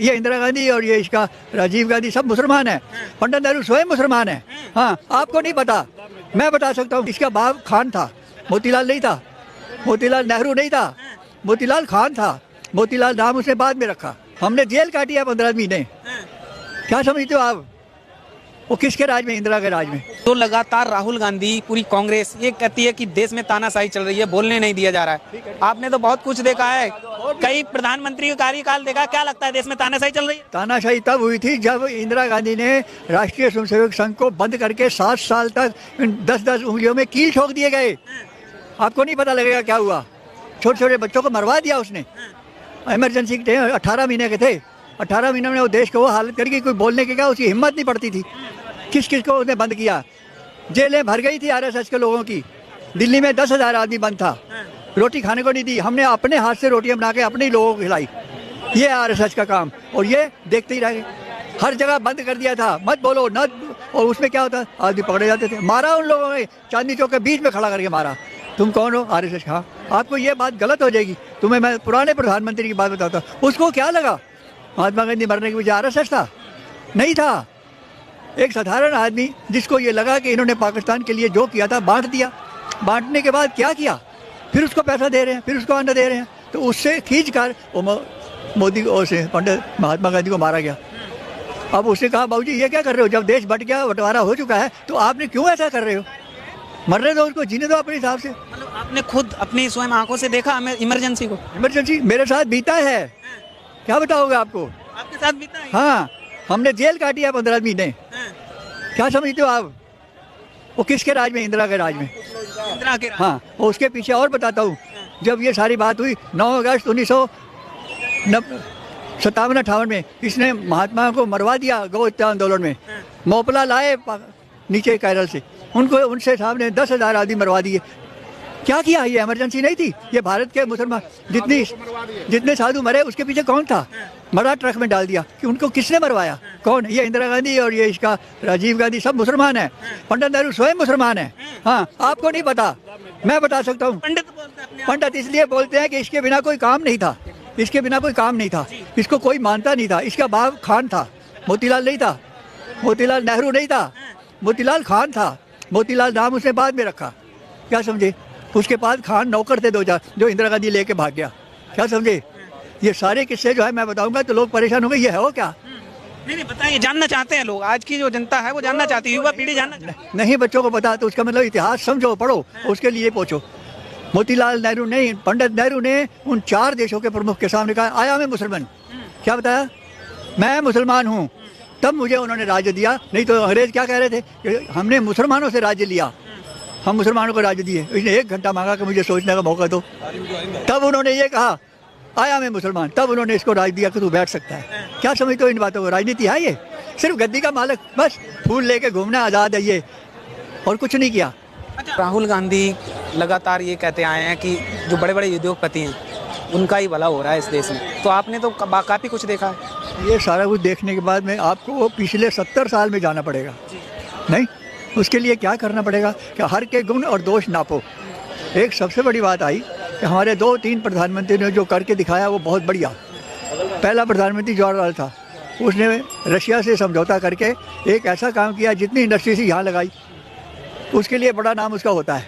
ये इंदिरा गांधी और ये इसका राजीव गांधी सब मुसलमान है। पंडित नेहरू स्वयं मुसलमान है। हाँ, आपको नहीं पता, मैं बता सकता हूँ। इसका बाप खान था, मोतीलाल नहीं था, मोतीलाल नेहरू नहीं था, मोतीलाल खान था। मोतीलाल नाम उसने बाद में रखा। हमने जेल काटी है 15 महीने। क्या समझते हो आप? वो किसके राज में? इंदिरा के राज में। तो लगातार राहुल गांधी, पूरी कांग्रेस ये कहती है कि देश में तानाशाही चल रही है, बोलने नहीं दिया जा रहा है। आपने तो बहुत कुछ देखा है, कई प्रधानमंत्री का कार्यकाल देखा, क्या लगता है देश में तानाशाही चल रही है? तानाशाही तब हुई थी जब इंदिरा गांधी ने राष्ट्रीय स्वयंसेवक संघ को बंद करके 7 साल तक 10-10 उंगलियों में कील ठोक दिए गए। आपको नहीं पता लगेगा क्या हुआ। छोटे छोटे बच्चों को मरवा दिया उसने। इमरजेंसी के 18 महीने के थे। 18 महीने में वो देश को वो हालत करके कोई बोलने के क्या उसकी हिम्मत नहीं पड़ती थी। किस किस को उसने बंद किया। जेलें भर गई थी आरएसएस के लोगों की। दिल्ली में 10,000 आदमी बंद था। रोटी खाने को नहीं दी। हमने अपने हाथ से रोटियां बना के अपने ही लोगों को खिलाई। ये आरएसएस का काम। और ये देखते ही रह गए। हर जगह बंद कर दिया था, मत बोलो न। और उसमें क्या होता, आदमी पकड़े जाते थे। मारा उन लोगों ने, चांदनी चौक के बीच में खड़ा करके मारा। तुम कौन हो? आरएसएस। हाँ, आपको ये बात गलत हो जाएगी। तुम्हें मैं पुराने प्रधानमंत्री की बात बताता हूँ। उसको क्या लगा महात्मा गांधी मरने की वजह आरएसएस था? नहीं था। एक साधारण आदमी जिसको ये लगा कि इन्होंने पाकिस्तान के लिए जो किया था बांट दिया। बांटने के बाद क्या किया? फिर उसको पैसा दे रहे हैं, फिर उसको अन्न दे रहे हैं। तो उससे खींच कर मोदी से पंडित महात्मा गांधी को मारा गया। अब उसने कहा बाबूजी ये क्या कर रहे हो? जब देश बट गया, बंटवारा हो चुका है, तो आपने क्यों ऐसा कर रहे हो? मरने दो उसको, जीने दो अपने हिसाब से। मतलब आपने खुद अपनी स्वयं आंखों से देखा इमरजेंसी को? इमरजेंसी मेरे साथ बीता है। क्या बताओगे आपको? आपके साथ बीता है? हाँ, हमने जेल काटी है 15 महीने। क्या समझते हो आप? वो किसके राज में? इंदिरा के राज में। इंदिरा के? हाँ, वो उसके पीछे और बताता हूँ। जब ये सारी बात हुई 9 अगस्त 1957-58 में, इसने महात्मा को मरवा दिया गौ हत्या आंदोलन में। मोपला लाए नीचे केरल से, उनसे सामने 10,000 आदमी मरवा दिए। क्या किया? ये इमरजेंसी नहीं थी? ये भारत के मुसलमान जितने साधु मरे उसके पीछे कौन था? मरा ट्रक में डाल दिया। कि उनको किसने मरवाया? कौन? ये इंदिरा गांधी और ये इसका राजीव गांधी सब मुसलमान है। पंडित नेहरू स्वयं मुसलमान है। हाँ, आपको नहीं पता, मैं बता सकता हूँ। पंडित इसलिए बोलते हैं कि इसके बिना कोई काम नहीं था। इसके बिना कोई काम नहीं था। इसको कोई मानता नहीं था। इसका बाप खान था, मोतीलाल नहीं था, मोतीलाल नेहरू नहीं था, मोतीलाल खान था। मोतीलाल नाम उसने बाद में रखा। क्या समझे? उसके पास खान नौकर थे 2 जो इंदिरा गांधी लेके भाग गया। क्या समझे? ये सारे किस्से जो है मैं बताऊंगा तो लोग परेशान होंगे। ये है वो क्या? नहीं बताइए, जानना चाहते हैं लोग। आज की जो जनता है वो जानना चाहती है, युवा पीढ़ी जानना चाहती है। नहीं, बच्चों को पता तो उसका मतलब इतिहास समझो, पढ़ो, उसके लिए पूछो। मोतीलाल नेहरू ने, पंडित नेहरू ने उन 4 देशों के प्रमुख के सामने कहा आया मैं मुसलमान। क्या बताया? मैं मुसलमान हूँ। तब मुझे उन्होंने राज्य दिया। नहीं तो अंग्रेज क्या कह रहे थे कि हमने मुसलमानों से राज्य लिया, हम मुसलमानों को राज्य दिए। इसने 1 घंटा मांगा कि मुझे सोचने का मौका दो। तब उन्होंने ये कहा आया मैं मुसलमान। तब उन्होंने इसको राज दिया कि तू बैठ सकता है। क्या समझते हो इन बातों को? राजनीति है ये? सिर्फ गद्दी का मालिक, बस फूल लेके घूमना आज़ाद है ये, और कुछ नहीं किया। राहुल गांधी लगातार ये कहते आए हैं कि जो बड़े बड़े उद्योगपति हैं उनका ही भला हो रहा है इस देश में। तो आपने तो काफ़ी कुछ देखा है। ये सारा कुछ देखने के बाद में आपको पिछले 70 साल में जाना पड़ेगा। नहीं, उसके लिए क्या करना पड़ेगा कि हर के गुण और दोष नापो। एक सबसे बड़ी बात आई कि हमारे 2-3 प्रधानमंत्री ने जो करके दिखाया वो बहुत बढ़िया। पहला प्रधानमंत्री जवाहरलाल था, उसने रशिया से समझौता करके एक ऐसा काम किया जितनी इंडस्ट्री से यहाँ लगाई, उसके लिए बड़ा नाम उसका होता है।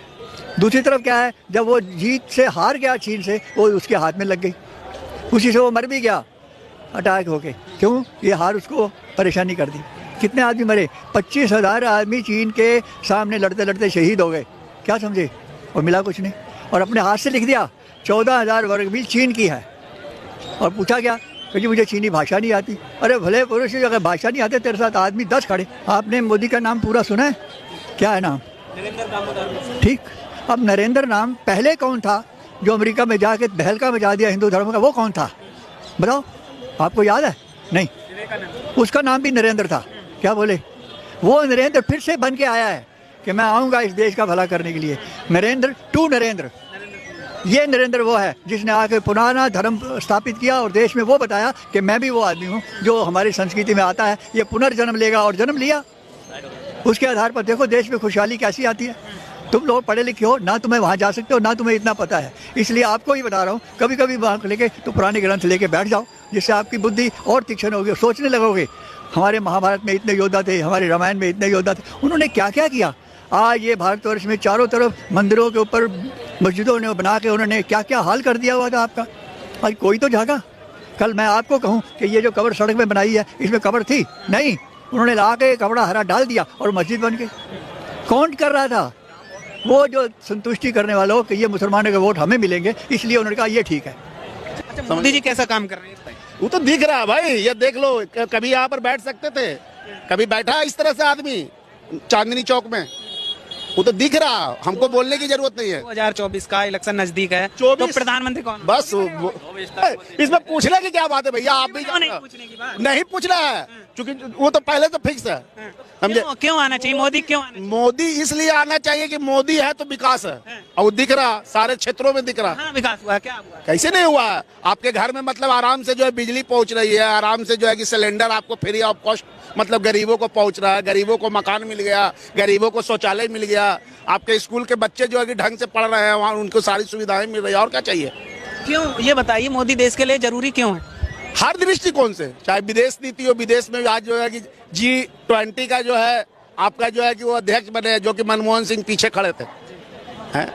दूसरी तरफ क्या है, जब वो जीत से हार गया चीन से, वो उसके हाथ में लग गई, उसी से वो मर भी गया अटैक होके। क्यों? ये हार उसको परेशानी कर दी। कितने आदमी मरे? 25,000 आदमी चीन के सामने लड़ते लड़ते शहीद हो गए। क्या समझे? और मिला कुछ नहीं। और अपने हाथ से लिख दिया 14,000 वर्ग मील चीन की है। और पूछा क्या कि मुझे चीनी भाषा नहीं आती। अरे भले पुरुष, अगर भाषा नहीं आते तेरे साथ आदमी 10 खड़े। आपने मोदी का नाम पूरा सुना है? क्या है नाम? नरेंद्र दामोदर। ठीक। अब नरेंद्र नाम पहले कौन था जो अमेरिका में जाके तहलका मचा दिया हिंदू धर्म का? वो कौन था बताओ? आपको याद है? नहीं। उसका नाम भी नरेंद्र था। क्या बोले? वो नरेंद्र फिर से बन के आया है कि मैं आऊँगा इस देश का भला करने के लिए। नरेंद्र टू नरेंद्र। ये नरेंद्र वो है जिसने आके पुराना धर्म स्थापित किया और देश में वो बताया कि मैं भी वो आदमी हूँ जो हमारी संस्कृति में आता है, ये पुनर्जन्म लेगा, और जन्म लिया। उसके आधार पर देखो देश में खुशहाली कैसी आती है। तुम लोग पढ़े लिखे हो ना, तुम्हें वहाँ जा सकते हो ना तुम्हें इतना पता है। इसलिए आपको ही बता रहा हूँ, कभी कभी वहाँ लेके तो पुराने ग्रंथ लेके बैठ जाओ, जिससे आपकी बुद्धि और तीक्ष्ण होगी, सोचने लगोगे। हमारे महाभारत में इतने योद्धा थे, हमारे रामायण में इतने योद्धा थे, उन्होंने क्या क्या किया। आज ये भारतवर्ष में चारों तरफ मंदिरों के ऊपर मस्जिदों ने बना के उन्होंने क्या क्या हाल कर दिया हुआ था आपका। आज कोई तो जागा। कल मैं आपको कहूँ कि ये जो कब्र सड़क में बनाई है, इसमें कब्र थी नहीं, उन्होंने ला के कपड़ा हरा डाल दिया और मस्जिद बन गई। कौन कर रहा था? वो जो संतुष्टि करने वालों कि ये मुसलमानों के वोट हमें मिलेंगे, इसलिए उन्होंने कहा ये ठीक है। अच्छा, मोदी जी कैसा काम कर रहे हैं? वो तो दिख रहा है भाई, ये देख लो। कभी यहाँ पर बैठ सकते थे, कभी बैठा इस तरह से आदमी चांदनी चौक में, वो तो दिख रहा। हमको बोलने की जरूरत नहीं है। 2024 का इलेक्शन नजदीक है, 24 तो प्रधानमंत्री कौन? बस इसमें पूछने की क्या बात है भैया? आप भी क्यों नहीं पूछने की बात? नहीं पूछना है, क्योंकि वो तो पहले तो फिक्स है। समझे? क्यों आना चाहिए मोदी? क्यों आना चाहिए? मोदी इसलिए आना चाहिए कि मोदी है तो विकास है, और वो दिख रहा, सारे क्षेत्रों में दिख रहा। हाँ, विकास हुआ, क्या हुआ? कैसे नहीं हुआ? आपके घर में मतलब आराम से जो है बिजली पहुंच रही है, आराम से जो है कि सिलेंडर आपको फ्री ऑफ कॉस्ट मतलब गरीबों को पहुंच रहा है, गरीबों को मकान मिल गया, गरीबों को शौचालय मिल गया, आपके स्कूल के बच्चे जो है कि ढंग से पढ़ रहे हैं, वहाँ उनको सारी सुविधाएं मिल रही है। और क्या चाहिए? क्यों, ये बताइए, मोदी देश के लिए जरूरी क्यों है? हर दृष्टिकोण से, चाहे विदेश नीति हो, विदेश में आज जो है कि G20 का जो है आपका जो है कि वो अध्यक्ष बने, जो कि मनमोहन सिंह पीछे खड़े थे। हैं?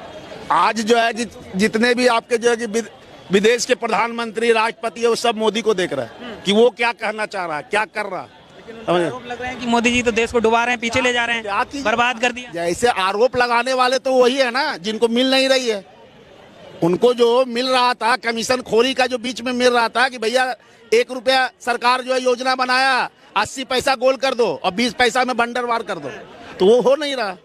आज जो है कि जितने भी आपके जो है कि विदेश के प्रधानमंत्री, राष्ट्रपति है, वो सब मोदी को देख रहे हैं कि वो क्या कहना चाह रहा है, क्या कर रहा है। आरोप लग रहे हैं कि मोदी जी तो देश को डुबा रहे हैं, पीछे ले जा रहे हैं, बर्बाद कर दिया। जैसे आरोप लगाने वाले तो वही है ना, जिनको मिल नहीं रही है। उनको जो मिल रहा था, कमीशन खोरी का जो बीच में मिल रहा था कि भैया 1 रुपया सरकार जो है योजना बनाया, 80 पैसा गोल कर दो और 20 पैसा में बंडरवार कर दो, तो वो हो नहीं रहा।